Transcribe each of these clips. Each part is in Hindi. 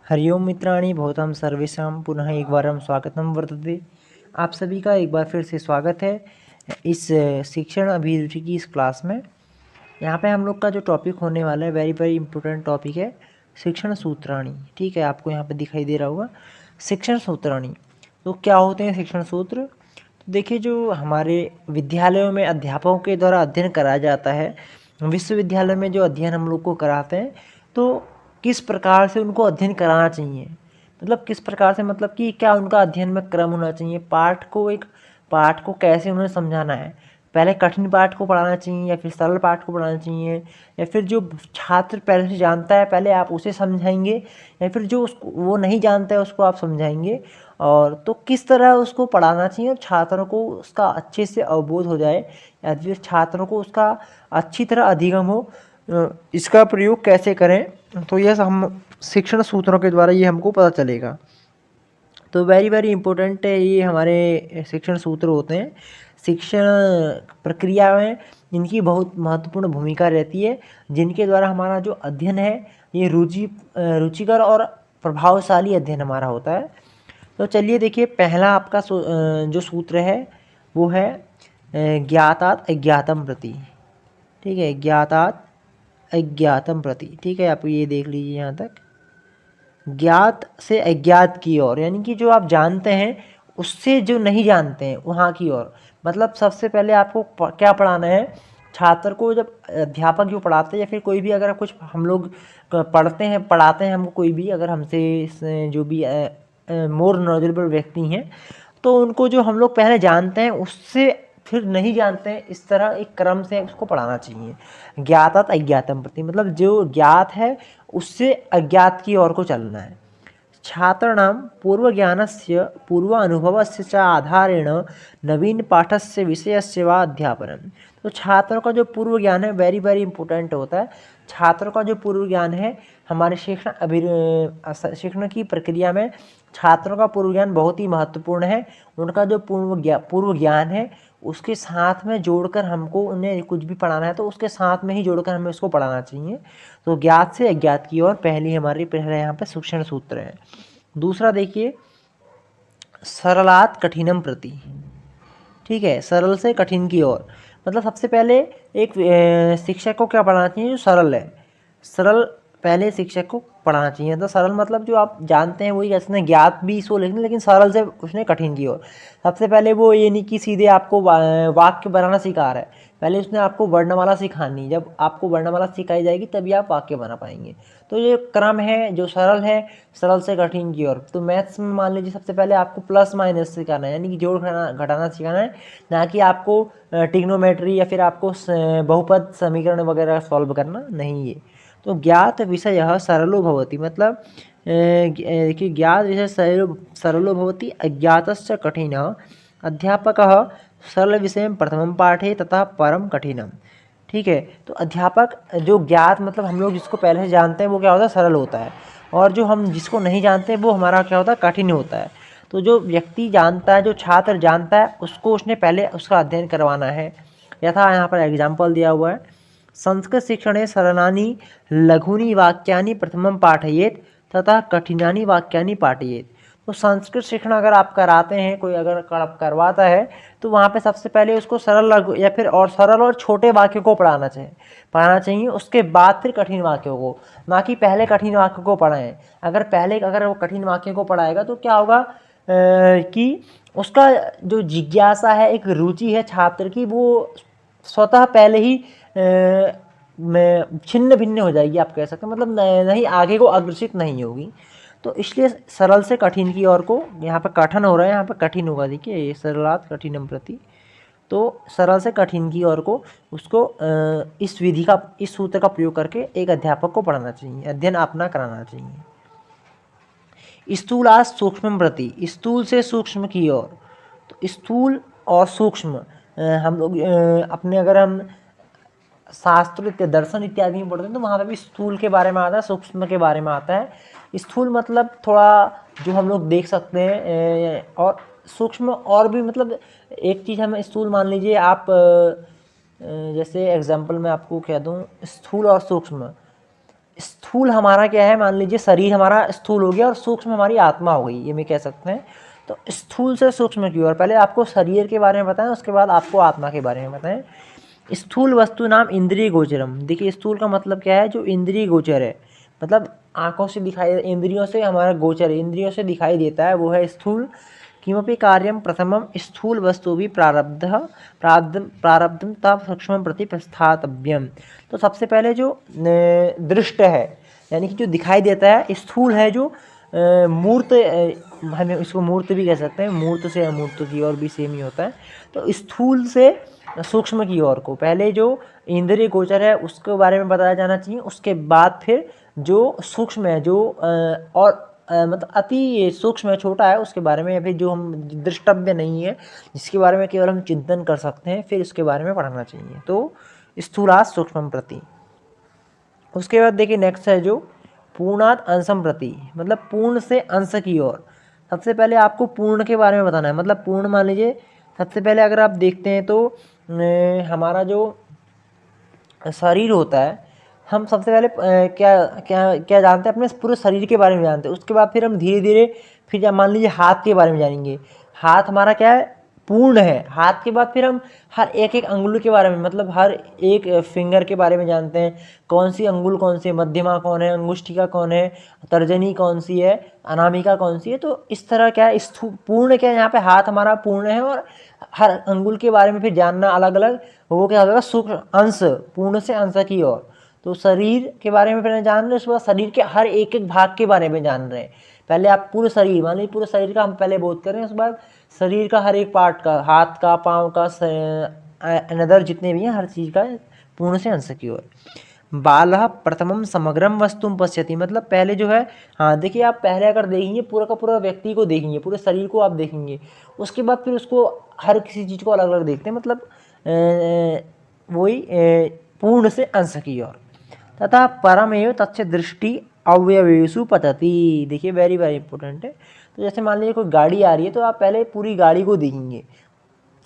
हरि ओम मित्राणि भवतां सर्वेषां पुनः एक बार हम स्वागतम वर्तते। आप सभी का एक बार फिर से स्वागत है इस शिक्षण अभिरुचि की इस क्लास में। यहाँ पे हम लोग का जो टॉपिक होने वाला है वेरी वेरी इंपॉर्टेंट टॉपिक है शिक्षण सूत्राणी। ठीक है, आपको यहाँ पे दिखाई दे रहा होगा शिक्षण सूत्राणी। तो क्या होते हैं शिक्षण सूत्र? तो देखिए, जो हमारे विद्यालयों में अध्यापकों के द्वारा अध्ययन कराया जाता है, विश्वविद्यालय में जो अध्ययन हम लोग को कराते हैं, तो किस प्रकार से उनको अध्ययन कराना चाहिए, मतलब किस प्रकार से, मतलब कि क्या उनका अध्ययन में क्रम होना चाहिए, पाठ को कैसे उन्हें समझाना है, पहले कठिन पाठ को पढ़ाना चाहिए या फिर सरल पाठ को पढ़ाना चाहिए, या फिर जो छात्र पहले से जानता है पहले आप उसे समझाएंगे, या फिर जो उसको वो नहीं जानता है उसको आप समझाएंगे, और तो किस तरह उसको पढ़ाना चाहिए और छात्रों को उसका अच्छे से अवबोध हो जाए या फिर छात्रों को उसका अच्छी तरह अधिगम हो, इसका प्रयोग कैसे करें, तो यह हम शिक्षण सूत्रों के द्वारा ये हमको पता चलेगा। तो वेरी वेरी इंपॉर्टेंट है ये हमारे शिक्षण सूत्र होते हैं। शिक्षण प्रक्रिया में इनकी बहुत महत्वपूर्ण भूमिका रहती है, जिनके द्वारा हमारा जो अध्ययन है ये रुचिकर और प्रभावशाली अध्ययन हमारा होता है। तो चलिए देखिए, पहला आपका जो सूत्र है वो है ज्ञातात् अज्ञातम प्रति। ठीक है, ज्ञातात् अज्ञातम प्रति। ठीक है, आप ये देख लीजिए यहाँ तक, ज्ञात से अज्ञात की ओर, यानी कि जो आप जानते हैं उससे जो नहीं जानते हैं वहाँ की ओर। मतलब सबसे पहले आपको क्या पढ़ाना है छात्र को, जब अध्यापक जो पढ़ाते हैं या फिर कोई भी, अगर कुछ हम लोग पढ़ाते हैं हमको कोई भी, अगर हमसे जो भी मोर नॉलेजेबल व्यक्ति हैं, तो उनको जो हम लोग पहले जानते हैं उससे फिर नहीं जानते हैं, इस तरह एक क्रम से उसको पढ़ाना चाहिए। ज्ञातात अज्ञातम प्रति, मतलब जो ज्ञात है उससे अज्ञात की ओर को चलना है। छात्राणां पूर्वज्ञानस्य पूर्वानुभवस्य च आधारेण नवीन पाठस्य विषयस्य वा अध्यापनम्। तो छात्रों का जो पूर्व ज्ञान है वेरी वेरी इंपॉर्टेंट होता है। छात्रों का जो पूर्व ज्ञान है हमारे शिक्षण की प्रक्रिया में छात्रों का पूर्व ज्ञान बहुत ही महत्वपूर्ण है। उनका जो पूर्व ज्ञान है उसके साथ में जोड़कर हमको उन्हें कुछ भी पढ़ाना है तो उसके साथ में ही जोड़कर हमें उसको पढ़ाना चाहिए। तो ज्ञात से अज्ञात की ओर पहले यहाँ पे शिक्षण सूत्र है। दूसरा देखिए, सरलात् कठिनम प्रति। ठीक है, सरल से कठिन की ओर, मतलब सबसे पहले एक शिक्षक को क्या पढ़ाना चाहिए, जो सरल है, सरल पहले शिक्षक को पढ़ाना चाहिए। तो सरल मतलब जो आप जानते हैं वही, कैसे ज्ञात भी इसको लिखना, लेकिन सरल से उसने कठिन की ओर। सबसे पहले वो ये नहीं कि सीधे आपको वाक्य बनाना सिखा रहा है, पहले उसने आपको वर्णमाला सिखानी। जब आपको वर्णमाला सिखाई जाएगी तभी आप वाक्य बना पाएंगे। तो ये क्रम है जो सरल है, सरल से कठिन की ओर। तो मैथ्स में मान लीजिए सबसे पहले आपको प्लस माइनस सिखाना है, यानी कि जोड़ घटाना सिखाना है, ना कि आपको ट्रिग्नोमेट्री या फिर आपको बहुपद समीकरण वगैरह सॉल्व करना नहीं है। तो ज्ञात विषय सरलो भवति, मतलब कि ज्ञात विषय सरलो भवति, अज्ञातश्च कठिनः। अध्यापकः सरल विषय प्रथमं पाठे तथा परम कठिनम। ठीक है, तो अध्यापक जो ज्ञात, मतलब हम लोग जिसको पहले से जानते हैं वो क्या होता है, सरल होता है, और जो हम जिसको नहीं जानते हैं वो हमारा क्या होता है, कठिन होता है। तो जो व्यक्ति जानता है, जो छात्र जानता है, उसको उसने पहले उसका अध्ययन करवाना है। यथा यहाँ पर एग्जाम्पल दिया हुआ है, संस्कृत शिक्षणे सरलानि लघूनि वाक्यानि प्रथमं पाठयेत् तथा कठिनानि वाक्यानि पाठयेत्। तो संस्कृत शिक्षण अगर आप कराते हैं, कोई अगर करवाता है, तो वहाँ पे सबसे पहले उसको सरल लघु या फिर और सरल और छोटे वाक्यों को पढ़ाना चाहिए, उसके बाद फिर कठिन वाक्यों को, ना कि पहले कठिन वाक्यों को पढ़ाएं। अगर वो कठिन वाक्यों को पढ़ाएगा तो क्या होगा कि उसका जो जिज्ञासा है, एक रुचि है छात्र की, वो स्वतः पहले ही में छिन्न भिन्न हो जाएगी, आप कह सकते हैं, मतलब नहीं आगे को अग्रसित नहीं होगी। तो इसलिए सरल से कठिन की ओर को, यहाँ पे कठिन हो रहा है, यहाँ पे कठिन होगा, देखिए ये सरलात् कठिनम प्रति। तो सरल से कठिन की ओर को उसको इस सूत्र का प्रयोग करके एक अध्यापक को पढ़ाना चाहिए, अध्ययन अपना कराना चाहिए। स्थूलात् सूक्ष्म प्रति, स्थूल से सूक्ष्म की ओर। तो स्थूल और सूक्ष्म हम लोग अपने, अगर हम शास्त्र दर्शन इत्यादि में पढ़ते हैं तो वहाँ पे भी स्थूल के बारे में आता है, सूक्ष्म के बारे में आता है। स्थूल मतलब थोड़ा जो हम लोग देख सकते हैं, और सूक्ष्म और भी, मतलब एक चीज़ हमें स्थूल मान लीजिए आप, जैसे एग्जांपल मैं आपको कह दूँ, स्थूल और सूक्ष्म, स्थूल हमारा क्या है, मान लीजिए शरीर हमारा स्थूल हो गया और सूक्ष्म हमारी आत्मा हो गई, ये मैं कह सकते हैं। तो स्थूल से सूक्ष्म की ओर, पहले आपको शरीर के बारे में बताएं, उसके बाद आपको आत्मा के बारे में बताएं। स्थूल वस्तु नाम इंद्रिय गोचरम। देखिए स्थूल का मतलब क्या है, जो इंद्रिय गोचर है, मतलब आंखों से दिखाई, इंद्रियों से हमारा गोचर है, इंद्रियों से दिखाई देता है, वो है स्थूल। किमपि कार्यम प्रथमम स्थूल वस्तु भी प्रारब्धम तब सूक्ष्म प्रति प्रस्थातव्यम। तो सबसे पहले जो दृष्ट है, यानी कि जो दिखाई देता है, स्थूल है, जो मूर्त, हमें इसको मूर्त भी कह सकते हैं, मूर्त से अमूर्त की ओर भी सेम ही होता है। तो स्थूल से सूक्ष्म की ओर को पहले जो इंद्रिय गोचर है उसके बारे में बताया जाना चाहिए, उसके बाद फिर जो सूक्ष्म है, जो और मतलब अति सूक्ष्म है, छोटा है, उसके बारे में, या फिर जो हम दृष्टव्य नहीं है, जिसके बारे में केवल हम चिंतन कर सकते हैं, फिर उसके बारे में पढ़ना चाहिए। तो स्थूलात् सूक्ष्म प्रति। उसके बाद देखिए नेक्स्ट है जो पूर्णात् अंशम प्रति, मतलब पूर्ण से अंश की ओर। सबसे पहले आपको पूर्ण के बारे में बताना है, मतलब पूर्ण मान लीजिए सबसे पहले अगर आप देखते हैं तो हमारा जो शरीर होता है, हम सबसे पहले क्या क्या क्या जानते हैं, अपने पूरे शरीर के बारे में जानते हैं। उसके बाद फिर हम धीरे धीरे फिर जब मान लीजिए हाथ के बारे में जानेंगे, हाथ हमारा क्या है, पूर्ण है। हाथ के बाद फिर हम हर एक एक अंगुल के बारे में, मतलब हर एक फिंगर के बारे में जानते हैं, कौन सी अंगुल कौन सी है, मध्यमा कौन है, अंगुष्ठिका कौन है, तर्जनी कौन सी है, अनामिका कौन सी है। तो इस तरह क्या है, पूर्ण क्या है, यहाँ पे हाथ हमारा पूर्ण है, और हर अंगुल के बारे में फिर जानना अलग अलग, वो क्या होगा, सूक्ष्म अंश, पूर्ण से अंश की ओर। तो शरीर के बारे में पहले जान रहे हैं, उसके बाद शरीर के हर एक एक भाग के बारे में जान रहे हैं। पहले आप पूरे शरीर, मान लीजिए पूरे शरीर का हम पहले बोध कर रहे हैं, उसके बाद शरीर का हर एक पार्ट का, हाथ का, पाँव का, अनदर जितने भी हैं, हर चीज़ का पूर्ण से अंश की ओर। बालः प्रथमम समग्रम वस्तुम पश्यति, मतलब पहले जो है, हाँ देखिए आप पहले अगर देखेंगे पूरा का पूरा व्यक्ति को देखेंगे, पूरे शरीर को आप देखेंगे, उसके बाद फिर उसको हर किसी चीज़ को अलग अलग देखते हैं, मतलब वही पूर्ण से अंश की ओर। तथा परमेव तच्च दृष्टि अवयवेषु पतति। देखिए वेरी वेरी इंपॉर्टेंट है। तो जैसे मान लीजिए कोई गाड़ी आ रही है, तो आप पहले पूरी गाड़ी को देखेंगे,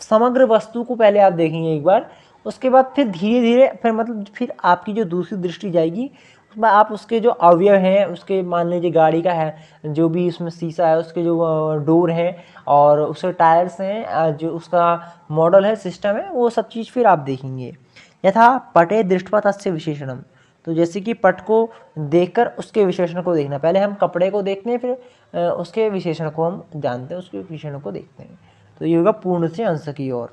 समग्र वस्तु को पहले आप देखेंगे एक बार, उसके बाद फिर धीरे धीरे फिर मतलब फिर आपकी जो दूसरी दृष्टि जाएगी, उसमें आप उसके जो अवयव हैं, उसके मान लीजिए गाड़ी का है, जो भी उसमें शीशा है, उसके जो डोर है, और उसके टायर्स हैं, जो उसका मॉडल है, सिस्टम है, वो सब चीज़ फिर आप देखेंगे। यथा पटे दृष्टवा तस्य विशेषणम। तो जैसे कि पट को देखकर उसके विशेषण को देखना, पहले हम कपड़े को देखते हैं, फिर उसके विशेषण को हम जानते हैं, उसके विशेषण को देखते हैं। तो ये होगा पूर्ण से अंश की ओर।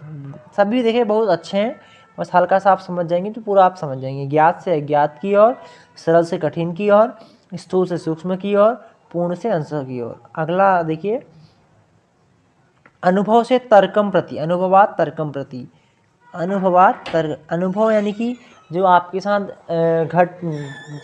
सभी देखिए बहुत अच्छे हैं, बस हल्का सा आप समझ जाएंगे तो पूरा आप समझ जाएंगे। ज्ञात से अज्ञात की ओर, सरल से कठिन की ओर, स्थूल से सूक्ष्म की ओर, पूर्ण से अंश की ओर। अगला देखिए अनुभव से तर्कम प्रति, अनुभवात तर्कम प्रति। अनुभवात तर्क, अनुभव यानी कि जो आपके साथ घट,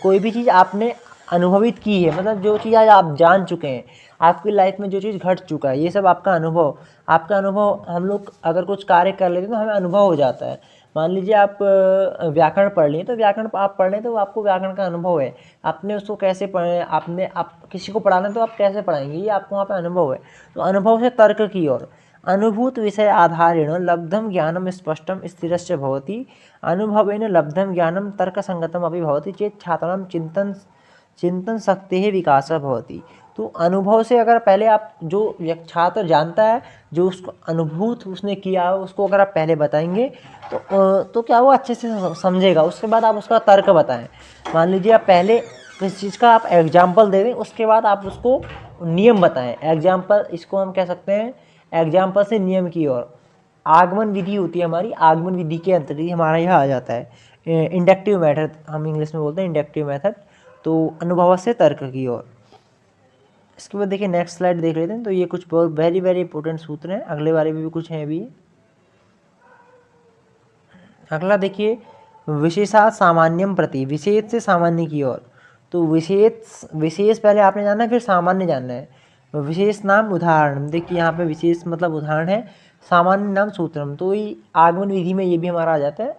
कोई भी चीज़ आपने अनुभवित की है, मतलब जो चीज़ आज आप जान चुके हैं, आपकी लाइफ में जो चीज़ घट चुका है, ये सब आपका अनुभव। आपका अनुभव, हम लोग अगर कुछ कार्य कर लेते हैं तो हमें अनुभव हो जाता है। मान लीजिए आप व्याकरण पढ़ लिए, तो व्याकरण आप पढ़ लें तो आपको व्याकरण का अनुभव है, आपने उसको कैसे पढ़े, आपने आप किसी को पढ़ाना तो आप कैसे पढ़ाएंगे, ये आपको वहाँ पे अनुभव है। तो अनुभव से तर्क की ओर। अनुभूत विषय आधारेण लब्धम ज्ञानम स्पष्टम स्थिरस्य भवति, अनुभवेन लब्धम ज्ञानम तर्कसंगतम अपि भवति चेत छात्राणां चिंतन शक्ति विकासः भवति। तो अनुभव से अगर पहले आप, जो छात्र जानता है, जो उसको अनुभूत उसने किया है, उसको अगर आप पहले बताएंगे तो क्या वो अच्छे से समझेगा। उसके बाद आप उसका तर्क बताएं। मान लीजिए आप पहले किसी चीज़ का आप एग्जाम्पल दे दें, उसके बाद आप उसको नियम बताएं। एग्जाम्पल, इसको हम कह सकते हैं एग्जाम्पल से नियम की ओर। आगमन विधि होती है हमारी, आगमन विधि के अंतर्गत हमारा यह आ जाता है इंडक्टिव मेथड, हम इंग्लिश में बोलते हैं इंडक्टिव मेथड। तो अनुभव से तर्क की ओर। इसके बाद देखिए नेक्स्ट स्लाइड देख लेते हैं। तो ये कुछ बहुत वेरी वेरी इंपॉर्टेंट सूत्र हैं, अगले बारे में भी कुछ हैं अभी। अगला देखिए विशेषा सामान्यम प्रति, विशेष से सामान्य की ओर। तो विशेष पहले आपने जानना है, फिर सामान्य जानना है। विशेष नाम उदाहरण, देखिए यहाँ पे विशेष मतलब उदाहरण है, सामान्य नाम सूत्रम। तो ये आगमन विधि में ये भी हमारा आ जाता है।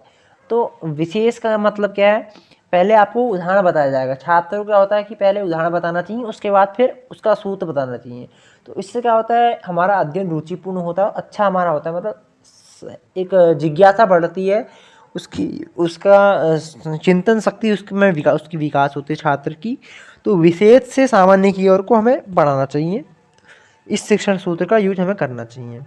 तो विशेष का मतलब क्या है, पहले आपको उदाहरण बताया जाएगा। छात्रों को क्या होता है कि पहले उदाहरण बताना चाहिए, उसके बाद फिर उसका सूत्र बताना चाहिए। तो इससे क्या होता है, हमारा अध्ययन रुचिपूर्ण होता है, अच्छा हमारा होता है, मतलब एक जिज्ञासा बढ़ती है, उसका चिंतन शक्ति उसकी विकास होती है छात्र की। तो विशेष से सामान्य की ओर को हमें बढ़ाना चाहिए, इस शिक्षण सूत्र का यूज हमें करना चाहिए।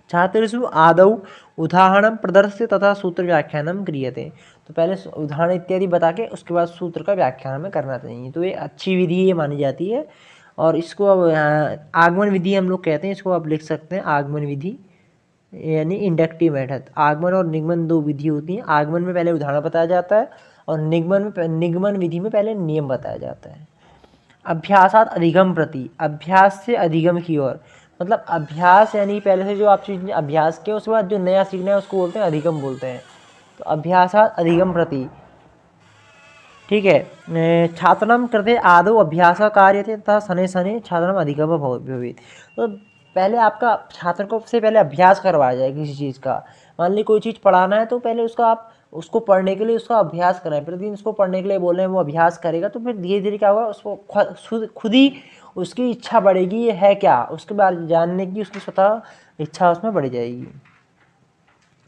छात्रेषु आदौ उदाहरणं प्रदर्श्य तथा सूत्र व्याख्यानं क्रियते। तो पहले उदाहरण इत्यादि बता के उसके बाद सूत्र का व्याख्यान हमें करना चाहिए। तो ये अच्छी विधि ये मानी जाती है। और इसको अब आगमन विधि हम लोग कहते हैं, इसको आप लिख सकते हैं आगमन विधि, यानी इंडक्टिव मेथड। आगमन और निगमन दो विधि होती हैं। आगमन में पहले उदाहरण बताया जाता है और निगमन विधि में पहले नियम बताया जाता है। अभ्यासात अधिगम प्रति, अभ्यास से अधिगम की ओर, मतलब अभ्यास यानी पहले से जो आप चीज़ अभ्यास किया उसके बाद जो नया सीखना है उसको बोलते हैं अधिगम बोलते हैं। तो अभ्यासात अधिगम प्रति, ठीक है। छात्राणां कृते आदौ अभ्यास कार्य थे तथा शनैः शनैः छात्राणाम् अधिगमः भवेत्। तो पहले आपका छात्र को से पहले अभ्यास करवाया जाए किसी चीज़ का। मान ली कोई चीज़ पढ़ाना है तो पहले उसका आप उसको पढ़ने के लिए उसका अभ्यास कराएं, प्रतिदिन उसको पढ़ने के लिए बोल रहे हैं, वो अभ्यास करेगा तो फिर धीरे धीरे क्या होगा, उसको खुद ही उसकी इच्छा बढ़ेगी ये है क्या, उसके बारे में जानने की उसकी स्वतः इच्छा उसमें बढ़ जाएगी।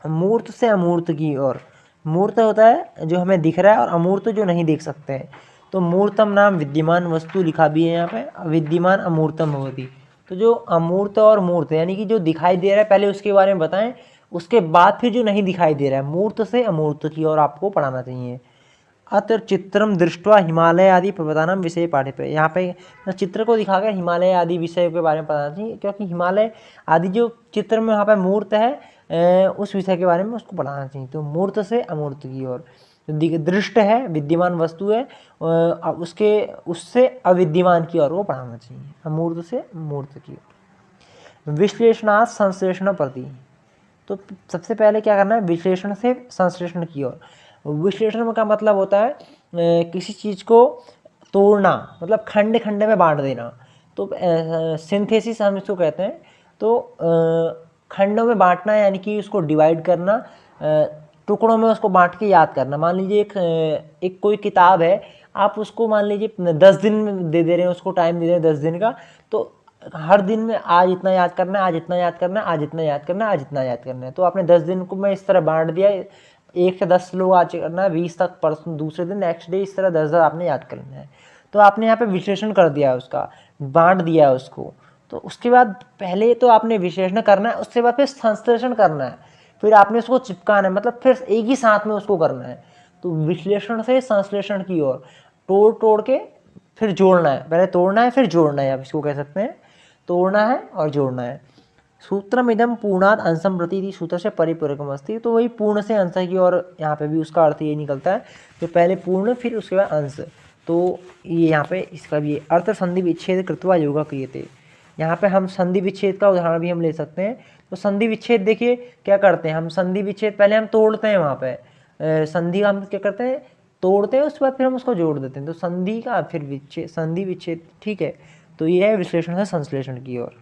मूर्त से अमूर्त की ओर, मूर्त होता है जो हमें दिख रहा है और अमूर्त जो नहीं देख सकते हैं। तो मूर्तम नाम विद्यमान वस्तु लिखा भी है यहाँ पे, विद्यमान अमूर्तम होती। तो जो अमूर्त और मूर्त यानी कि जो दिखाई दे रहा है पहले उसके बारे में बताएं, उसके बाद फिर जो नहीं दिखाई दे रहा है मूर्त से अमूर्त की ओर आपको पढ़ाना चाहिए। अत्र चित्रम दृष्ट्वा हिमालय आदि पर्वतानाम विषय पाठ्य पे, यहाँ पे चित्र को दिखाकर हिमालय आदि विषय के बारे में पढ़ाना चाहिए, क्योंकि हिमालय आदि जो चित्र में वहाँ पे मूर्त है उस विषय के बारे में उसको पढ़ाना चाहिए। तो मूर्त से अमूर्त की ओर, दृष्ट है विद्यमान वस्तु है उसके उससे अविद्यमान की ओर वो पढ़ाना चाहिए, अमूर्त से मूर्त की ओर। विश्लेषणात् संश्लेषण प्रति, तो सबसे पहले क्या करना है, विश्लेषण से संश्लेषण की ओर। विश्लेषण का मतलब होता है किसी चीज़ को तोड़ना, मतलब खंड खंड में बांट देना। तो सिंथेसिस हम इसको कहते हैं। तो खंडों में बांटना यानी कि उसको डिवाइड करना, टुकड़ों में उसको बांट के याद करना। मान लीजिए एक कोई किताब है, आप उसको मान लीजिए 10 दिन में दे रहे हैं, उसको टाइम दे रहे हैं 10 दिन का। तो हर दिन में आज इतना याद करना है, आज इतना याद करना है, आज इतना याद करना है, आज इतना याद करना है। तो आपने 10 दिन को मैं इस तरह बांट दिया, 1 से 10 लोग आज करना है, 20 तक परसों दूसरे दिन नेक्स्ट डे, इस तरह 10 आपने याद करना है। तो आपने यहाँ पे विश्लेषण कर दिया है, उसका बांट दिया है उसको। तो उसके बाद पहले तो आपने विश्लेषण करना है, उसके बाद फिर संश्लेषण करना है, फिर आपने उसको चिपकाना है, मतलब फिर एक ही साथ में उसको करना है। तो विश्लेषण से संश्लेषण की ओर, तोड़ तोड़ के फिर जोड़ना है, पहले तोड़ना है फिर जोड़ना है, आप इसको कह सकते हैं, तोड़ना है और जोड़ना है। सूत्रम इदम पूर्णात अंशम प्रतीति, सूत्र से परिपूरकम अस्ति। तो वही पूर्ण से अंश की और यहाँ पे भी उसका अर्थ ये निकलता है, तो पहले पूर्ण फिर उसके बाद अंश। तो ये यहाँ पे इसका भी अर्थ संधि विच्छेद कृत्वा योगा क्रियते। यहाँ पे हम संधि विच्छेद का उदाहरण भी हम ले सकते हैं। तो संधि विच्छेद देखिए क्या करते हैं हम, संधि विच्छेद पहले हम तोड़ते हैं, वहाँ पे संधि हम क्या करते हैं, तोड़ते हैं, उसके बाद फिर हम उसको जोड़ देते हैं। तो संधि का फिर विच्छेद, संधि विच्छेद, ठीक है। तो ये है विश्लेषण से संश्लेषण की ओर।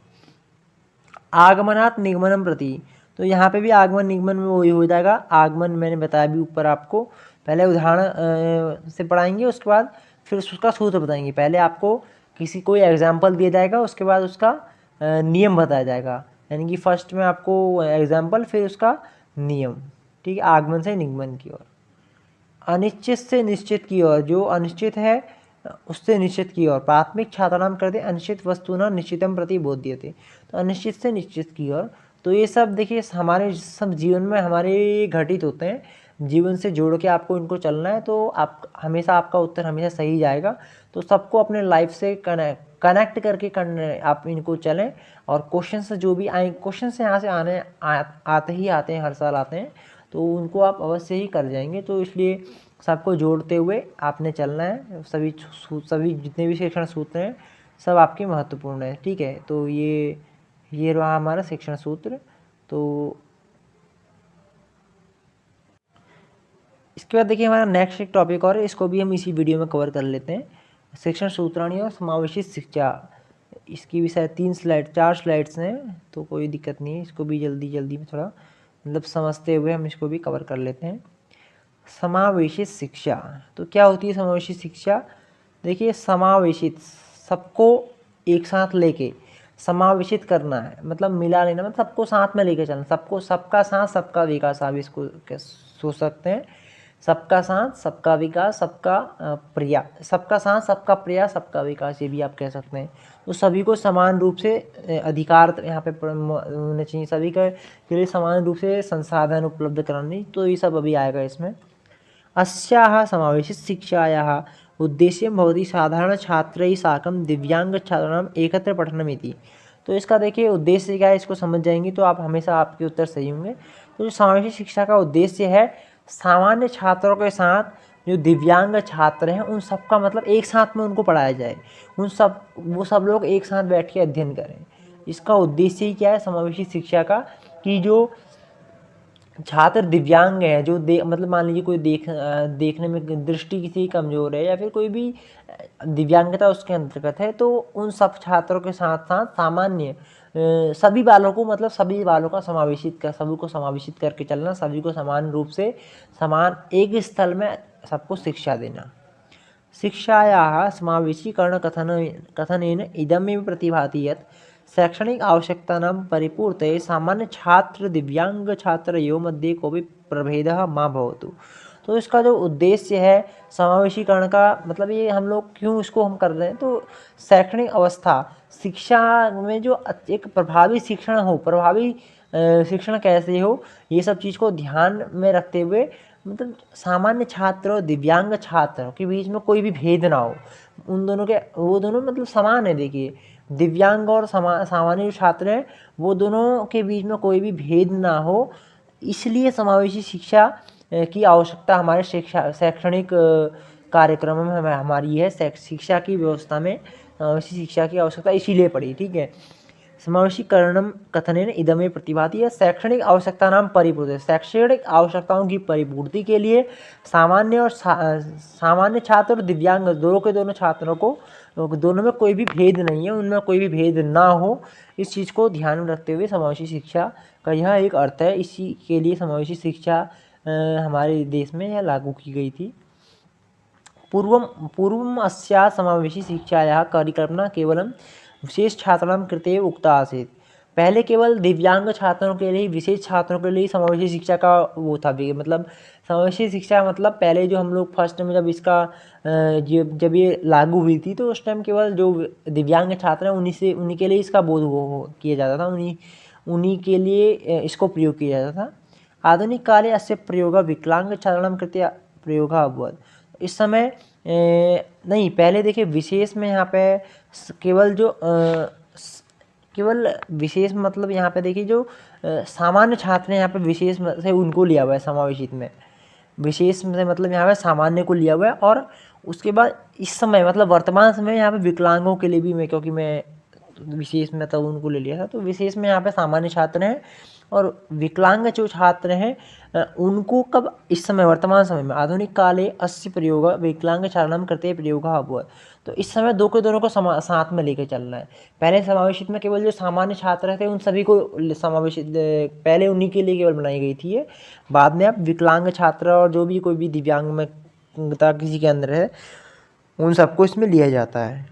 आगमनात् निगमनम प्रति, तो यहाँ पे भी आगमन निगमन में वही हो जाएगा। आगमन मैंने बताया भी ऊपर आपको, पहले उदाहरण से पढ़ाएंगे, उसके बाद फिर उसका सूत्र बताएंगे। पहले आपको कोई एग्जाम्पल दिया जाएगा, उसके बाद उसका नियम बताया जाएगा, यानी कि फर्स्ट में आपको एग्जाम्पल फिर उसका नियम, ठीक है। आगमन से निगमन की ओर। अनिश्चित से निश्चित की ओर, जो अनिश्चित है उससे निश्चित की ओर। प्राथमिक छात्राणाम कृते अनिश्चित वस्तुना निश्चितम प्रति बोध्यते। तो अनिश्चित से निश्चित की ओर, तो ये सब देखिए हमारे सब जीवन में हमारे घटित होते हैं, जीवन से जोड़ के आपको इनको चलना है, तो आप हमेशा आपका उत्तर हमेशा सही जाएगा। तो सबको अपने लाइफ से कनेक्ट करके आप इनको चलें। और क्वेश्चन से जो भी आए, क्वेश्चन से यहाँ से आते ही आते हैं, हर साल आते हैं, तो उनको आप अवश्य ही कर जाएंगे। तो इसलिए सबको जोड़ते हुए आपने चलना है। सभी जितने भी शिक्षण सूत्र हैं सब आपके महत्वपूर्ण है, ठीक है। तो ये रहा हमारा शिक्षण सूत्र। तो इसके बाद देखिए हमारा नेक्स्ट एक टॉपिक और है, इसको भी हम इसी वीडियो में कवर कर लेते हैं। शिक्षण सूत्राणी और समावेशित शिक्षा, इसकी भी शायद 4 स्लाइड्स हैं, तो कोई दिक्कत नहीं है, इसको भी जल्दी में थोड़ा मतलब समझते हुए हम इसको भी कवर कर लेते हैं। समावेशित शिक्षा, तो क्या होती है समावेशित शिक्षा? देखिए समावेशित, सबको एक साथ लेके समावेशित करना है, मतलब मिला लेना, मतलब सबको साथ में लेके चलना, सबका साथ सबका विकास, आप इसको सोच सकते हैं। सबका साथ सबका विकास सबका प्रयास, सबका साथ सबका प्रयास सबका विकास, ये भी आप कह सकते हैं। तो सभी को समान रूप से अधिकार यहाँ पे होने चाहिए, सभी के लिए समान रूप से संसाधन उपलब्ध कराने, तो ये सब अभी आएगा इसमें। अस्याः समावेशित शिक्षायाः उद्देश्यं भवति साधारण छात्रैः साकं दिव्यांग छात्राणाम् एकत्र पठनमिति। तो इसका देखिए उद्देश्य क्या है, इसको समझ जाएंगे तो आप हमेशा आपके उत्तर सही होंगे। तो जो समावेशी शिक्षा का उद्देश्य है, सामान्य छात्रों के साथ जो दिव्यांग छात्र हैं उन सबका मतलब एक साथ में उनको पढ़ाया जाए, वो सब लोग एक साथ बैठ के अध्ययन करें। इसका उद्देश्य ही क्या है समावेशी शिक्षा का, कि जो छात्र दिव्यांग है, जो मतलब मान लीजिए कोई देखने में दृष्टि किसी कमज़ोर है या फिर कोई भी दिव्यांगता उसके अंतर्गत है, तो उन सब छात्रों के साथ साथ सामान्य सभी बालों को, मतलब सभी बालों का सभी को समावेशित करके चलना, सभी को समान रूप से समान एक स्थल में सबको शिक्षा देना। शिक्षायाः समावेशीकरणकथनेन इदमेव प्रतिभाति यत् शैक्षणिक आवश्यकतानां परिपूर्तये सामान्य छात्र दिव्यांग छात्रयोः मध्ये कोऽपि प्रभेदः मा भवतु। तो इसका जो उद्देश्य है समावेशीकरण का, मतलब ये हम लोग क्यों इसको हम कर रहे हैं, तो शैक्षणिक अवस्था, शिक्षा में जो एक प्रभावी शिक्षण हो, प्रभावी शिक्षण कैसे हो, ये सब चीज़ को ध्यान में रखते हुए मतलब सामान्य छात्र और दिव्यांग छात्र के बीच में कोई भी भेद ना हो, उन दोनों के, वो दोनों मतलब समान है। देखिए दिव्यांग और सामान्य जो छात्र हैं वो दोनों के बीच में कोई भी भेद ना हो, इसलिए समावेशी शिक्षा की आवश्यकता हमारे शैक्षणिक कार्यक्रमों में हमारी है। शिक्षा की व्यवस्था में समावेशी शिक्षा की आवश्यकता इसीलिए पड़ी, ठीक है। समावेशीकरणम कथनेन इदमेव प्रतिभाति है शैक्षणिक आवश्यकतानां परिपूर्ति, शैक्षणिक आवश्यकताओं की परिपूर्ति के लिए सामान्य और सामान्य छात्र और दिव्यांग दोनों छात्रों को, दोनों में कोई भी भेद नहीं है, उनमें कोई भी भेद ना हो, इस चीज़ को ध्यान में रखते हुए समावेशी शिक्षा का यह एक अर्थ है। इसी के लिए समावेशी शिक्षा हमारे देश में यह लागू की गई थी। पूर्वम् अस्याः समावेशी शिक्षायाः परिकल्पना केवलं विशेष छात्राणां कृते उक्ता आसीत्। पहले केवल दिव्यांग छात्रों के लिए, विशेष छात्रों के लिए समावेशी शिक्षा का वो था, मतलब समावेशी शिक्षा मतलब पहले जो हम लोग फर्स्ट में जब इसका जब ये लागू हुई थी तो उस टाइम केवल जो दिव्यांग छात्र हैं उन्हीं के लिए इसका बोध किया जाता था, उन्हीं के लिए इसको प्रयोग किया जाता था। आधुनिक काले अस्य प्रयोग विकलांग छात्राणां कृते प्रयोग अभवत्। इस समय नहीं, पहले देखिए विशेष में यहाँ पे केवल विशेष मतलब यहाँ पे देखिए जो सामान्य छात्र हैं यहाँ पे विशेष से उनको लिया हुआ है समावेशित में, विशेष से मतलब यहाँ पे सामान्य को लिया हुआ है। और उसके बाद इस समय मतलब वर्तमान समय यहाँ पे विकलांगों के लिए भी मैं, क्योंकि मैं विशेष में तब उनको ले लिया था, तो विशेष में यहाँ पे सामान्य छात्र हैं और विकलांग जो छात्र हैं उनको कब, इस समय वर्तमान समय में आधुनिक काले अस्य प्रयोग विकलांग छात्राणां कृते प्रयोग अभवत्। तो इस समय दोनों को साथ में लेकर चलना है। पहले समावेशित में केवल जो सामान्य छात्र थे उन सभी को समावेशित, पहले उन्हीं के लिए केवल बनाई गई थी ये, बाद में अब विकलांग छात्र और जो भी कोई भी दिव्यांग में किसी के अंदर है उन सबको इसमें लिया जाता है।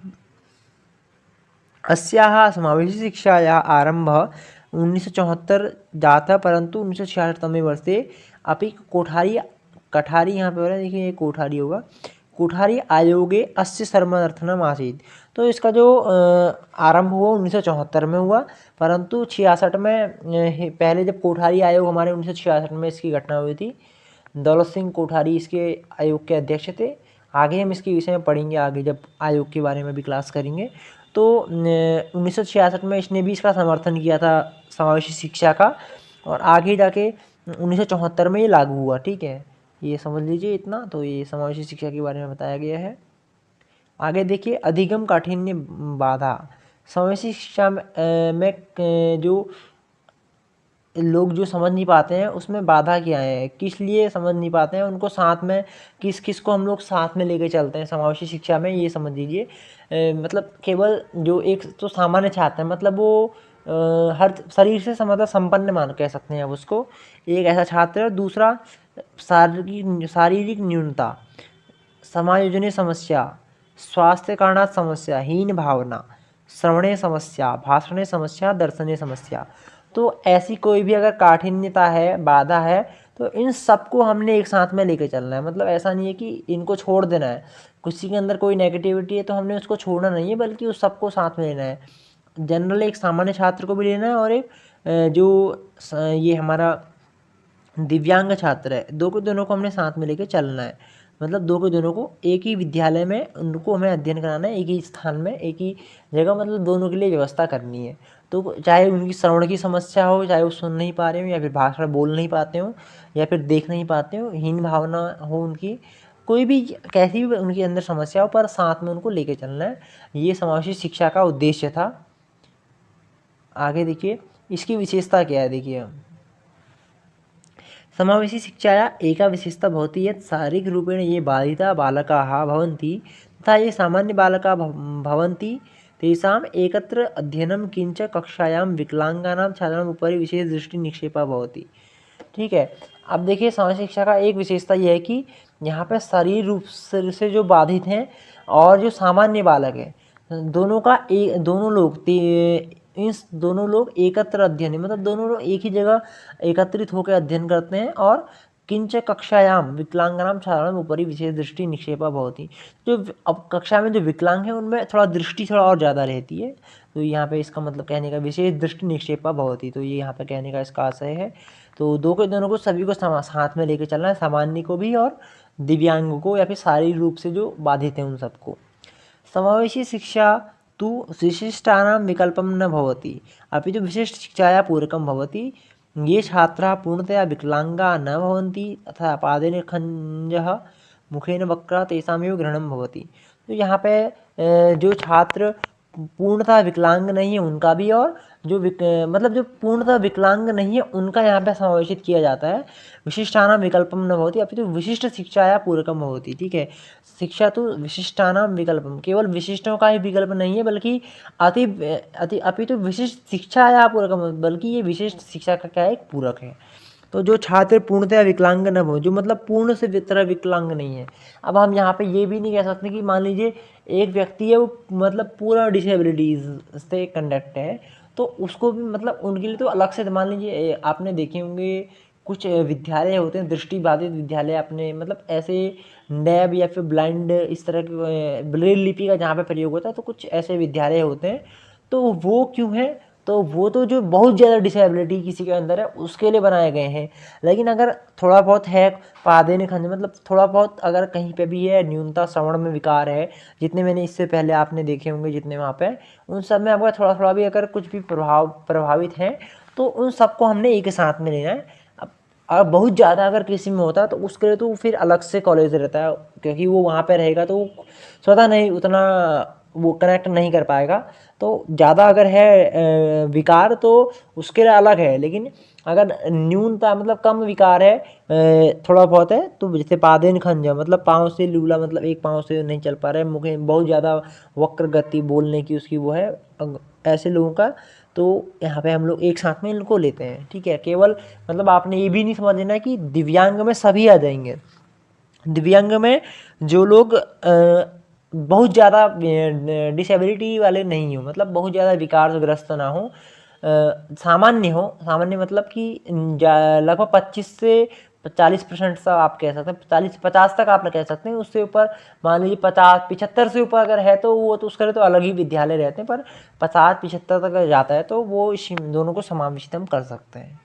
अस्याः समावेशी शिक्षायाः आरम्भः 1974 जाता, परंतु 1966 वर्षे अपि कठारी यहाँ पे हो रहा है, देखिए ये कोठारी होगा, कोठारी आयोगे अस्य सर्मर्थनम आसीत्। तो इसका जो आरंभ हुआ 1974 में हुआ, परंतु 66 में पहले जब कोठारी आयोग हमारे 1966 में इसकी घटना हुई थी, दौलत सिंह कोठारी इसके आयोग के अध्यक्ष थे। आगे हम इसके विषय में पढ़ेंगे, आगे जब आयोग के बारे में भी क्लास करेंगे। तो 1966 में इसने भी इसका समर्थन किया था समावेशी शिक्षा का, और आगे जाके 1974 में ये लागू हुआ, ठीक है, ये समझ लीजिए इतना। तो ये समावेशी शिक्षा के बारे में बताया गया है। आगे देखिए अधिगम काठिन्य बाधा, समावेशी शिक्षा में जो लोग जो समझ नहीं पाते हैं उसमें बाधा क्या है, किस लिए समझ नहीं पाते हैं, उनको साथ में किस को हम लोग साथ में लेके चलते हैं समावेशी शिक्षा में, ये समझ लीजिए। मतलब केवल जो एक तो सामान्य छात्र है, मतलब वो हर शरीर से मतलब संपन्न मान कह सकते हैं अब उसको, एक ऐसा छात्र है। दूसरा शारीरिक न्यूनता, समायोजनीय समस्या, स्वास्थ्य कारणात् समस्या, हीन भावना, श्रवणीय समस्या, भाषणीय समस्या, दर्शनीय समस्या। तो ऐसी कोई भी अगर काठिन्यता है, बाधा है, तो इन सबको हमने एक साथ में लेके चलना है। मतलब ऐसा नहीं है कि इनको छोड़ देना है, किसी के अंदर कोई नेगेटिविटी है तो हमने उसको छोड़ना नहीं है, बल्कि उस सबको साथ में लेना है। जनरल एक सामान्य छात्र को भी लेना है और एक ये हमारा दिव्यांग छात्र है, दो को दोनों को हमने साथ में लेके चलना है। मतलब दो को दोनों को एक ही विद्यालय में उनको हमें अध्ययन कराना है, एक ही स्थान में, एक ही जगह, मतलब दोनों के लिए व्यवस्था करनी है। तो चाहे उनकी श्रवण की समस्या हो, चाहे वो सुन नहीं पा रहे हो, या फिर भाषा बोल नहीं पाते हो, या फिर देख नहीं पाते हो, हीन भावना हो उनकी, कोई भी कैसी भी उनके अंदर समस्या हो, पर साथ में उनको लेके चलना है। ये समावेशी शिक्षा का उद्देश्य था। आगे देखिए इसकी विशेषता क्या है। देखिए समावेशी शिक्षाया एका विशेषता भवति यत् शारीरिकरूपेण ये बाधिता बालकाः भवन्ति तथा ये सामान्य बालकाः भवन्ति तेषाम् एकत्र अध्ययनं किंच कक्षायां विकलांगानां छात्राणाम् उपरि विशेष दृष्टि निक्षेपः भवति। ठीक है, अब देखिए समावेशी शिक्षा का एक विशेषता यह है कि यहाँ पे शरीर रूप से जो बाधित हैं और जो सामान्य बालक है, दोनों लोग एकत्र अध्ययन, मतलब दोनों लोग एक ही जगह एकत्रित होकर अध्ययन करते हैं। और किंच कक्षायाम विकलांगानाम छात्राणाम उपरि विशेष दृष्टि निक्षेपा भवति। जो अब कक्षा में जो विकलांग है उनमें थोड़ा दृष्टि थोड़ा और ज़्यादा रहती है। तो यहाँ पे इसका मतलब कहने का विशेष दृष्टि निक्षेपा भवति, तो ये यहाँ पे कहने का इसका आशय है। तो दोनों को सभी को साथ में लेकर चलना है, सामान्य को भी और दिव्यांग को, या फिर शारीरिक रूप से जो बाधित हैं उन सबको। समावेशी शिक्षा तु विशिष्टानां विकल्पं न भवति अपि तु विशिष्ट शिक्षाया पूरकं भवति। ये छात्राः पूर्णतया विकलांगा न भवन्ति तथा पादेन खंजः मुखेन वक्रः तेषामेव ग्रहणं भवति। तो यहाँ पे जो छात्र पूर्णतः विकलांग नहीं है उनका भी, और मतलब जो पूर्णतः विकलांग नहीं है उनका यहाँ पे समावेशित किया जाता है। विशिष्टानां विकल्पम न भवति अपितु विशिष्ट शिक्षाया पूरकम भवति। ठीक है, शिक्षा तो विशिष्टानां विकल्पम, केवल विशिष्टों का ही विकल्प नहीं है, बल्कि अपितु विशिष्ट शिक्षाया पूरकम, बल्कि ये विशिष्ट शिक्षा का क्या है, एक पूरक है। तो जो छात्र पूर्णतया विकलांग न हो, जो मतलब पूर्ण से तरह विकलांग नहीं है। अब हम यहाँ पे ये भी नहीं कह सकते कि मान लीजिए एक व्यक्ति है वो मतलब पूरा डिसेबिलिटीज से कंडक्ट है, तो उसको भी मतलब उनके लिए तो अलग से, मान लीजिए आपने देखे होंगे कुछ विद्यालय होते हैं दृष्टिबाधित विद्यालय, अपने मतलब ऐसे नैब या फिर ब्लाइंड इस तरह के ब्रेल लिपि का जहाँ पे प्रयोग होता है, तो कुछ ऐसे विद्यालय होते हैं। तो वो क्यों है, तो वो तो जो बहुत ज़्यादा डिसेबिलिटी किसी के अंदर है उसके लिए बनाए गए हैं। लेकिन अगर थोड़ा बहुत है पादेन खंज, मतलब थोड़ा बहुत अगर कहीं पे भी है, न्यूनता श्रवण में विकार है, जितने मैंने इससे पहले आपने देखे होंगे जितने वहाँ पे, उन सब में आपका थोड़ा थोड़ा भी अगर कुछ भी प्रभावित है, तो उन सबको हमने एक साथ में लेना है। अब बहुत ज़्यादा अगर किसी में होता है तो उसके लिए तो फिर अलग से कॉलेज रहता है, क्योंकि वो वहाँ पे रहेगा तो वो स्वतः नहीं उतना वो कनेक्ट नहीं कर पाएगा। तो ज़्यादा अगर है विकार तो उसके लिए अलग है, लेकिन अगर न्यूनता मतलब कम विकार है, थोड़ा बहुत है, तो जैसे पादेन खंजा मतलब पाँव से लूला, मतलब एक पाँव से नहीं चल पा रहे, मुखे बहुत ज़्यादा वक्र गति बोलने की उसकी वो है, ऐसे लोगों का, तो यहाँ पे हम लोग एक साथ में इनको लेते हैं। ठीक है, केवल मतलब आपने ये भी नहीं समझना कि दिव्यांग में सभी आ जाएंगे। दिव्यांग में जो लोग बहुत ज़्यादा डिसेबिलिटी वाले नहीं हो, मतलब बहुत ज़्यादा विकारग्रस्त ना हो, सामान्य हो, सामान्य मतलब कि लगभग 25 से 40% तक आप कह सकते हैं, 40-50 तक आप कह सकते हैं। उससे ऊपर मान लीजिए 50-75 से ऊपर अगर है तो वो तो उसके लिए तो अलग ही विद्यालय रहते हैं, पर 50-75 तक जाता है तो वो इस दोनों को समावेशित हम कर सकते हैं।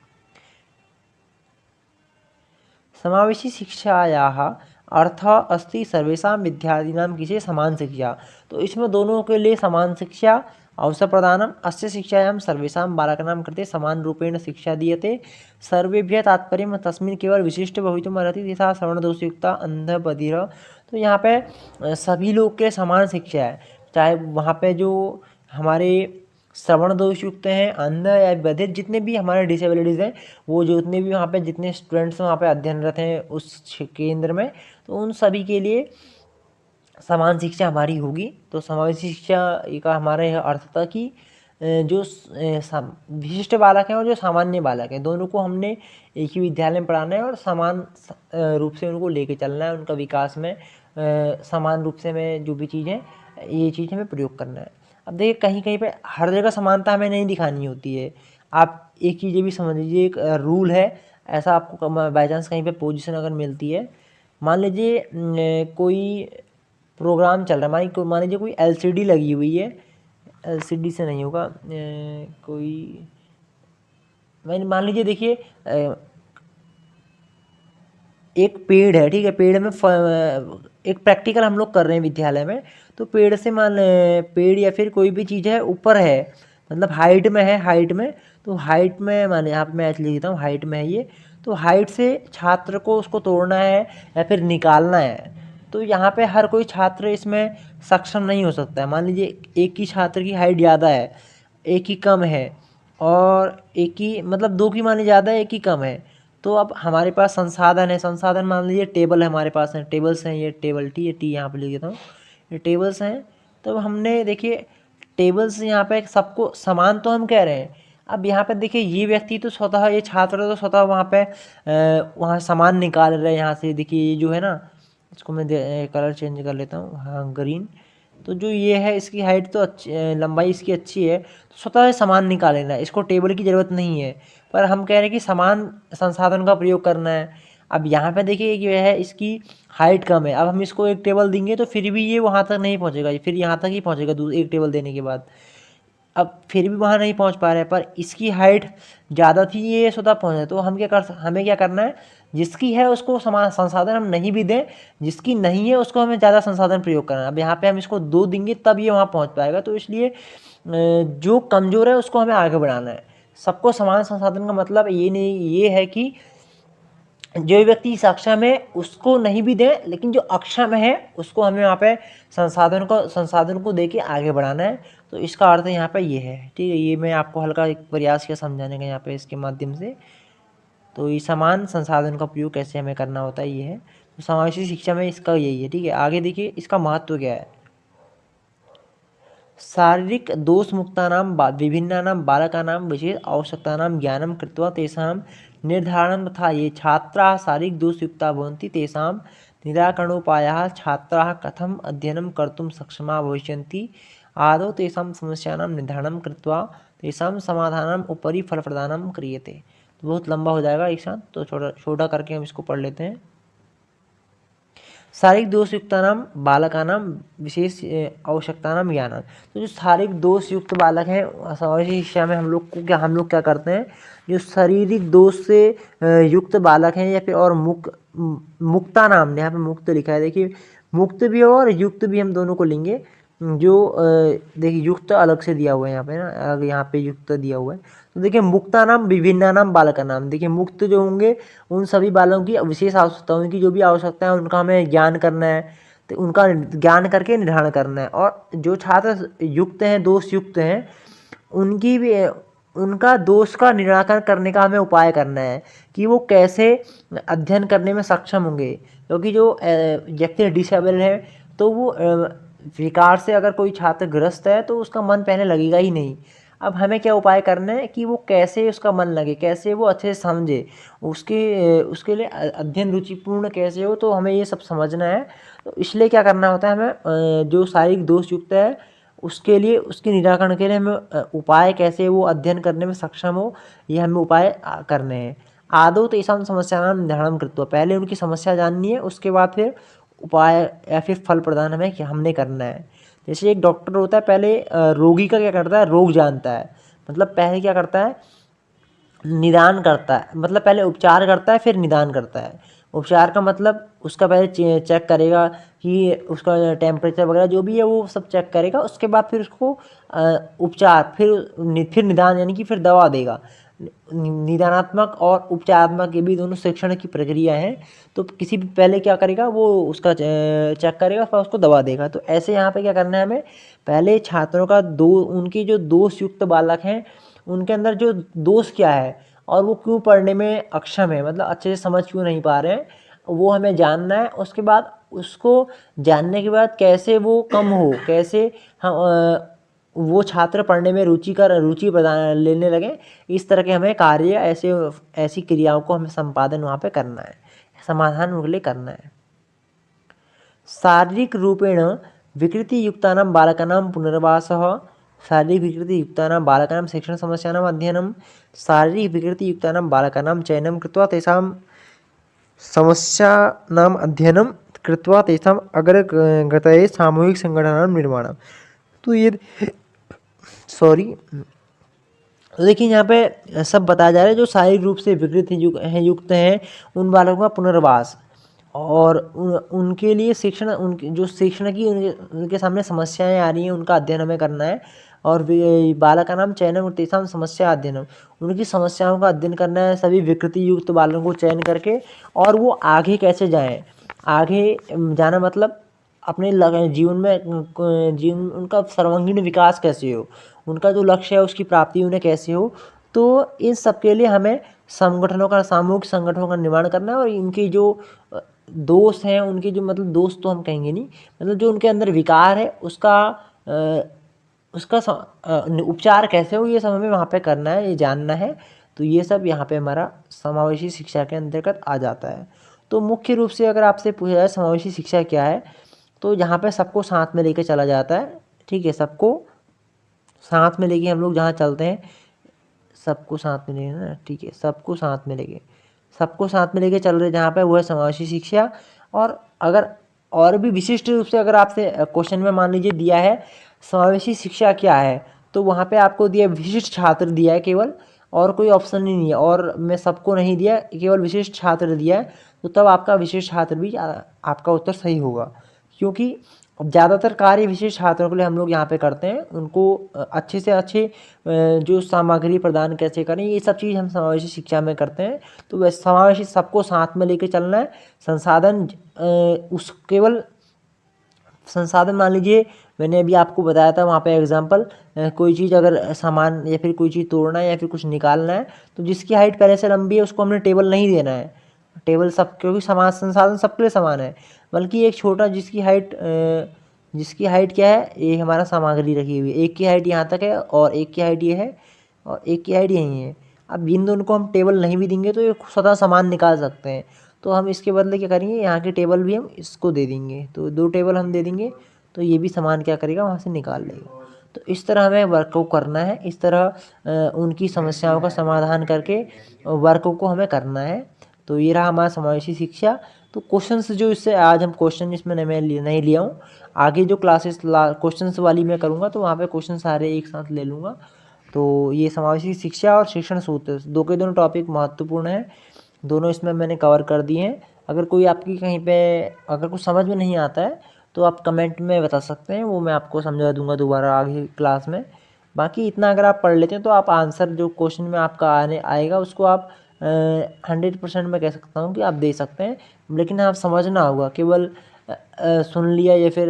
समावेशी शिक्षायाः अर्थः अस्ति सर्वेषां विद्यार्थिनां कृते समान शिक्षा। तो इसमें दोनों के लिए समान शिक्षा अवसर प्रदानम्। अस्य शिक्षायां सर्वेषां बालकानां कृते समानरूपेण शिक्षा दीयते। सर्वेभ्यः तात्पर्यं तस्मिन् केवल विशिष्ट भवितुम् अर्हति यथा श्रवणदोषयुक्ता अंध बधिर। तो यहाँ पे सभी लोग के समान शिक्षा है, चाहे वहाँ पे जो हमारे श्रवण दोष युक्त हैं, अंध या बधिर, जितने भी हमारे डिसेबिलिटीज़ हैं, वो जितने भी वहाँ पे जितने स्टूडेंट्स वहाँ पे अध्ययनरत हैं उस केंद्र में, तो उन सभी के लिए समान शिक्षा हमारी होगी। तो समावेशी शिक्षा का हमारा यह अर्थ था कि जो विशिष्ट बालक हैं और जो सामान्य बालक हैं, दोनों को हमने एक ही विद्यालय में पढ़ाना है और समान रूप से उनको लेके चलना है, उनका विकास में समान रूप से में जो भी चीज़ें ये चीज़ हमें प्रयोग करना है। अब देखिए कहीं कहीं पे हर जगह समानता हमें नहीं दिखानी होती है। आप एक चीज़ ये भी समझ लीजिए, एक रूल है, ऐसा आपको बाई चांस कहीं पे पोजीशन अगर मिलती है, मान लीजिए कोई प्रोग्राम चल रहा है, मान लीजिए कोई एलसीडी लगी हुई है, एलसीडी से नहीं होगा, कोई मैंने मान लीजिए देखिए एक पेड़ है, ठीक है, पेड़ में एक प्रैक्टिकल हम लोग कर रहे हैं विद्यालय में, तो पेड़ से पेड़ या फिर कोई भी चीज़ है ऊपर है, मतलब हाइट में है, हाइट में, तो हाइट में माने यहाँ पे मैं ऐसे लिख देता हूँ, हाइट में है ये, तो हाइट से छात्र को उसको तोड़ना है या फिर निकालना है, तो यहाँ पे हर कोई छात्र इसमें सक्षम नहीं हो सकता है। मान लीजिए एक ही छात्र की हाइट ज़्यादा है, एक ही कम है, और एक ही मतलब दो की माने ज़्यादा है, एक ही कम है, तो अब हमारे पास संसाधन है, संसाधन मान लीजिए टेबल है, हमारे पास है, टेबल्स हैं, ये टेबल टी, ये टी यहाँ पे लिख देता हूँ, ये टेबल्स हैं। तो हमने देखिए टेबल्स यहाँ पे सबको समान तो हम कह रहे हैं, अब यहाँ पे देखिए ये व्यक्ति तो स्वतः, ये छात्र तो स्वतः वहाँ पे वहाँ सामान निकाल रहे हैं, यहाँ से देखिए ये जो है ना, इसको मैं कलर चेंज कर लेता हूँ, हाँ ग्रीन, तो जो ये है इसकी हाइट तो अच्छी, लंबाई इसकी अच्छी है, तो स्वतः सामान निकाल लेना है, इसको टेबल की ज़रूरत नहीं है, पर हम कह रहे हैं कि समान संसाधन का प्रयोग करना है। अब यहाँ पे देखिए ये है इसकी हाइट कम है, अब हम इसको एक टेबल देंगे तो फिर भी ये वहाँ तक नहीं पहुँचेगा, फिर यहाँ तक ही पहुँचेगा एक टेबल देने के बाद, अब फिर भी वहाँ नहीं पहुँच पा रहे हैं, पर इसकी हाइट ज़्यादा थी, ये स्वतः पहुँचे, तो हमें क्या करना है, जिसकी है उसको समान संसाधन हम नहीं भी दें, जिसकी नहीं है उसको हमें ज़्यादा संसाधन प्रयोग करना है। अब यहाँ पे हम इसको 2 देंगे तब ये वहाँ पहुँच पाएगा, तो इसलिए जो कमज़ोर है उसको हमें आगे बढ़ाना है। सबको समान संसाधन का मतलब ये नहीं, ये है कि जो व्यक्ति सक्षम है उसको नहीं भी दें, लेकिन जो अक्षम है उसको हमें वहाँ पे संसाधन को दे के आगे बढ़ाना है। तो इसका अर्थ यहाँ पे ये है, ठीक है, ये मैं आपको हल्का एक प्रयास किया समझाने का यहाँ पे इसके माध्यम से। तो ये समान संसाधन का उपयोग कैसे हमें करना होता है, ये है, तो समावेशी शिक्षा में इसका यही है, ठीक है। आगे देखिए इसका महत्व क्या है। शारीरिक दोषमुक्तानां विभिन्नानां बालकानां विशेष आवश्यकतानां ज्ञानं कृत्वा तेषां निर्धारणं तथा ये छात्राः शारीरिक दोषयुक्ता भवन्ति तेषां निराकरणोपायाः छात्राः कथम् अध्ययनं कर्तुं सक्षमाः भविष्यन्ति आदौ तेषां समस्यानां निर्धारणं कृत्वा तेषां समाधानम् उपरि फलप्रदानं क्रियते। तो बहुत लंबा हो जाएगा एक साथ, तो छोटा छोटा करके हम इसको पढ़ लेते हैं। शारीरिक दोषयुक्तानां बालकानां विशेष आवश्यकतानां ज्ञानं, तो जो शारीरिक दोषयुक्त बालक हैं, समावेशी शिक्षा में हम लोग क्या करते हैं, जो शारीरिक दोष से युक्त बालक हैं या फिर और मुक्ता नाम, यहाँ पे मुक्त लिखा है, देखिए मुक्त भी और युक्त भी हम दोनों को लेंगे। जो देखिए युक्त अलग से दिया हुआ है यहाँ पे ना, अगर यहाँ पे युक्त दिया हुआ है, तो देखिए मुक्ता नाम विभिन्ना नाम बालका नाम, देखिए मुक्त जो होंगे उन सभी बालों की विशेष आवश्यकता, उनकी जो भी आवश्यकता है उनका हमें ज्ञान करना है, तो उनका ज्ञान करके निर्धारण करना है। और जो छात्र युक्त हैं, दोष युक्त हैं, उनकी भी उनका दोष का निराकरण करने का हमें उपाय करना है कि वो कैसे अध्ययन करने में सक्षम होंगे, क्योंकि जो व्यक्ति डिसेबल है तो वो विकार से अगर कोई छात्र ग्रस्त है तो उसका मन पहले लगेगा ही नहीं। अब हमें क्या उपाय करना है कि वो कैसे उसका मन लगे, कैसे वो अच्छे से समझे, उसके लिए अध्ययन रुचिपूर्ण कैसे हो, तो हमें ये सब समझना है। तो इसलिए क्या करना होता है हमें, जो शारीरिक दोष युक्त है उसके लिए, उसके निराकरण के लिए हमें उपाय कैसे वो अध्ययन करने में सक्षम हो, ये हमें उपाय करने हैं। आदौ तेषां समस्यानां निर्धारणं कृत्वा, पहले उनकी समस्या जाननी है, उसके बाद फिर उपाय या फिर फल प्रदान हमने करना है। जैसे एक डॉक्टर होता है, पहले रोगी का क्या करता है, रोग जानता है, मतलब पहले क्या करता है, निदान करता है, मतलब पहले उपचार करता है फिर निदान करता है। उपचार का मतलब उसका पहले चेक करेगा कि उसका टेम्परेचर वगैरह जो भी है वो सब चेक करेगा, उसके बाद फिर उसको उपचार, फिर निदान यानी कि फिर दवा देगा। निदानात्मक और उपचारात्मक ये भी दोनों शिक्षण की प्रक्रिया है। तो किसी भी पहले क्या करेगा, वो उसका चेक करेगा फिर उसको दवा देगा। तो ऐसे यहाँ पे क्या करना है हमें, पहले छात्रों का उनके जो दोष युक्त बालक हैं उनके अंदर जो दोष क्या है और वो क्यों पढ़ने में अक्षम है, मतलब अच्छे से समझ क्यों नहीं पा रहे हैं, वो हमें जानना है। उसके बाद उसको जानने के बाद कैसे वो कम हो, कैसे हम वो छात्र पढ़ने में रुचि प्रदान लेने लगे, इस तरह के हमें कार्य, ऐसी क्रियाओं को हमें संपादन वहाँ पे करना है, समाधान उनके लिए करना है। शारीरिक रूपेण विकृतियुक्तानां बालकानां पुनर्वासः शारीरिक विकृतियुक्तानां बालकानां शिक्षणसमस्यानाम् अध्ययनं शारीरिक विकृतियुक्तानां बालकानां चयनं कृत्वा तेषां समस्यानाम् अध्ययनं कृत्वा तेषाम् अग्रगतये सामूहिकसङ्घटनानां निर्माणं। तो ये तो देखिए यहाँ पे सब बताया जा रहा है जो शारीरिक रूप से विकृत युक्त हैं उन बालकों का पुनर्वास और उनके लिए शिक्षण उनके जो शिक्षण की उनके सामने समस्याएं आ रही हैं उनका अध्ययन हमें करना है। और बालका नाम चयन तेषां समस्या अध्ययन उनकी समस्याओं का अध्ययन करना है सभी विकृति युक्त बालकों को चयन करके और वो आगे कैसे जाएं। आगे जाना मतलब अपने जीवन में उनका सर्वांगीण विकास कैसे हो, उनका जो लक्ष्य है उसकी प्राप्ति उन्हें कैसे हो। तो इन सब के लिए हमें संगठनों का सामूहिक संगठनों का निर्माण करना है और इनकी जो दोष हैं उनके जो मतलब दोष तो हम कहेंगे नहीं, मतलब जो उनके अंदर विकार है उसका उपचार कैसे हो ये सब हमें वहाँ पे करना है, ये जानना है। तो ये सब यहाँ पे हमारा समावेशी शिक्षा के अंतर्गत आ जाता है। तो मुख्य रूप से अगर आपसे पूछा जाए समावेशी शिक्षा क्या है, तो यहाँ पे सबको साथ में लेके चला जाता है। ठीक है, सबको साथ में लेके हम लोग जहाँ चलते हैं सबको साथ में लेके ना, ठीक है, सबको साथ में लेके चल रहे जहाँ पे वो है समावेशी शिक्षा। और अगर और भी विशिष्ट रूप से अगर आपसे क्वेश्चन में मान लीजिए दिया है समावेशी शिक्षा क्या है, तो वहाँ पे आपको दिया विशिष्ट छात्र दिया है केवल, और कोई ऑप्शन ही नहीं है, और मैं सबको नहीं दिया, केवल विशिष्ट छात्र दिया है। तो तब आपका विशिष्ट छात्र भी आपका उत्तर सही होगा, क्योंकि ज़्यादातर कार्य विशेष छात्रों के लिए हम लोग यहाँ पे करते हैं। उनको अच्छे से अच्छे जो सामग्री प्रदान कैसे करें ये सब चीज़ हम समावेशी शिक्षा में करते हैं। तो वह समावेशी सबको साथ में लेके चलना है। संसाधन उस केवल संसाधन मान लीजिए मैंने अभी आपको बताया था वहाँ पे एग्जांपल, कोई चीज़ अगर सामान या फिर कोई चीज़ तोड़ना है या फिर कुछ निकालना है तो जिसकी हाइट पहले से लंबी है उसको हमने टेबल नहीं देना है। टेबल सब क्योंकि समान संसाधन सबके लिए समान है, बल्कि एक छोटा जिसकी हाइट क्या है, ये हमारा सामग्री रखी हुई है, एक की हाइट यहाँ तक है और एक की हाइट ये है और एक की हाइट यही है। अब इन दोनों को हम टेबल नहीं भी देंगे तो ये स्वतः सामान निकाल सकते हैं। तो हम इसके बदले क्या करेंगे, यहाँ की टेबल भी हम इसको दे देंगे, तो 2 टेबल हम दे देंगे तो ये भी सामान क्या करेगा वहाँ से निकाल लेगा। तो इस तरह हमें वर्क को करना है, इस तरह उनकी समस्याओं का समाधान करके वर्क को हमें करना है। तो ये रहा हमारा समावेशी शिक्षा। तो क्वेश्चंस जो इससे आज हम क्वेश्चन इसमें मैं नहीं लिया हूँ, आगे जो क्लासेस क्वेश्चंस वाली मैं करूँगा तो वहाँ पे क्वेश्चन सारे एक साथ ले लूँगा। तो ये समावेशी शिक्षा और शिक्षण सूत्र दो के दोनों टॉपिक महत्वपूर्ण हैं, दोनों इसमें मैंने कवर कर दिए हैं। अगर कोई आपकी कहीं पे अगर कुछ समझ में नहीं आता है तो आप कमेंट में बता सकते हैं, वो मैं आपको समझा दूंगा दोबारा आगे क्लास में। बाकी इतना अगर आप पढ़ लेते हैं तो आप आंसर जो क्वेश्चन में आपका आएगा उसको आप 100% मैं कह सकता हूँ कि आप दे सकते हैं। लेकिन आप समझना होगा, केवल सुन लिया या फिर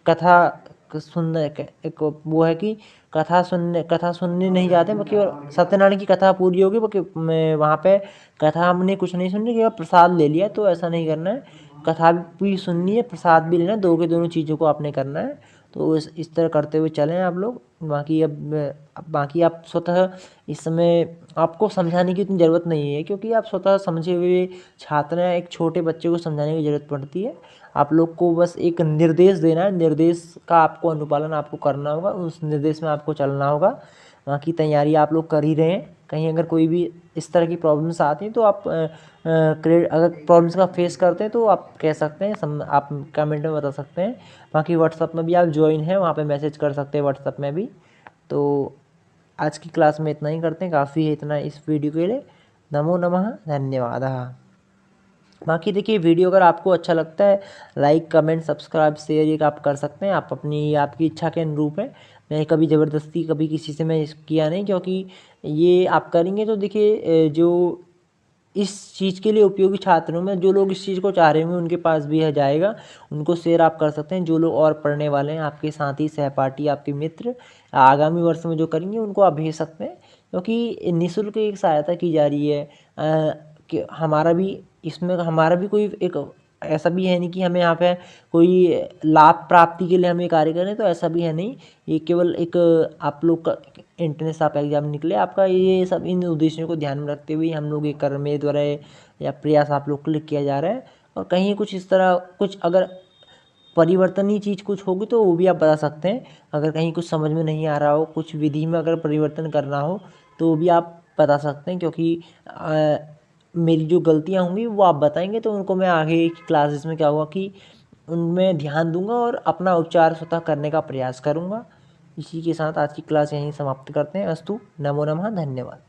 कथा सुनने एक वो है कि कथा सुनने नहीं जाते, केवल सत्यनारायण की कथा पूरी होगी वहाँ पे कथा हमने कुछ नहीं सुननी, केवल प्रसाद ले लिया, तो ऐसा नहीं करना है। कथा भी सुननी है, प्रसाद भी लेना है, दो के दोनों चीज़ों को आपने करना है। तो इस तरह करते हुए चलें आप लोग। बाकी आप स्वतः इस समय आपको समझाने की इतनी ज़रूरत नहीं है, क्योंकि आप स्वतः समझे हुए छात्र हैं। एक छोटे बच्चे को समझाने की ज़रूरत पड़ती है, आप लोग को बस एक निर्देश देना है, निर्देश का आपको अनुपालन आपको करना होगा, उस निर्देश में आपको चलना होगा। बाकी तैयारी आप लोग कर ही रहे हैं। कहीं अगर कोई भी इस तरह की प्रॉब्लम्स आती हैं तो आप अगर प्रॉब्लम्स का फेस करते हैं तो आप कह सकते हैं, आप कमेंट में बता सकते हैं। बाकी व्हाट्सअप में भी आप ज्वाइन हैं, वहाँ पे मैसेज कर सकते हैं व्हाट्सअप में भी। तो आज की क्लास में इतना ही करते हैं, काफ़ी है इतना इस वीडियो के लिए। नमो नमः, धन्यवाद। बाकी देखिए वीडियो अगर आपको अच्छा लगता है लाइक कमेंट सब्सक्राइब शेयर ये आप कर सकते हैं, आप आपकी इच्छा के अनुरूप है। मैं कभी ज़बरदस्ती कभी किसी से मैं किया नहीं, क्योंकि ये आप करेंगे तो देखिए जो इस चीज़ के लिए उपयोगी छात्रों में जो लोग इस चीज़ को चाह रहे होंगे उनके पास भी यह जाएगा, उनको शेयर आप कर सकते हैं। जो लोग और पढ़ने वाले हैं आपके साथी सहपाठी आपके मित्र आगामी वर्ष में जो करेंगे उनको आप भेज सकते हैं, क्योंकि निःशुल्क एक सहायता की जा रही है। कि हमारा भी कोई एक ऐसा भी है नहीं कि हमें यहाँ पे कोई लाभ प्राप्ति के लिए हम ये कार्य करें, तो ऐसा भी है नहीं। ये केवल एक आप लोग का एंट्रेंस आप एग्जाम निकले आपका, ये सब इन उद्देश्यों को ध्यान में रखते हुए हम लोग ये कर मेरे द्वारा या प्रयास आप लोग के लिए किया जा रहा है। और कहीं कुछ इस तरह कुछ अगर परिवर्तनीय चीज़ कुछ होगी तो वो भी आप बता सकते हैं। अगर कहीं कुछ समझ में नहीं आ रहा हो, कुछ विधि में अगर परिवर्तन करना हो तो वो भी आप बता सकते हैं, क्योंकि मेरी जो गलतियाँ होंगी वो आप बताएंगे तो उनको मैं आगे की क्लासेस में क्या हुआ कि उनमें ध्यान दूंगा और अपना उच्चार स्वतः करने का प्रयास करूंगा। इसी के साथ आज की क्लास यहीं समाप्त करते हैं। अस्तु, नमो नमः, धन्यवाद।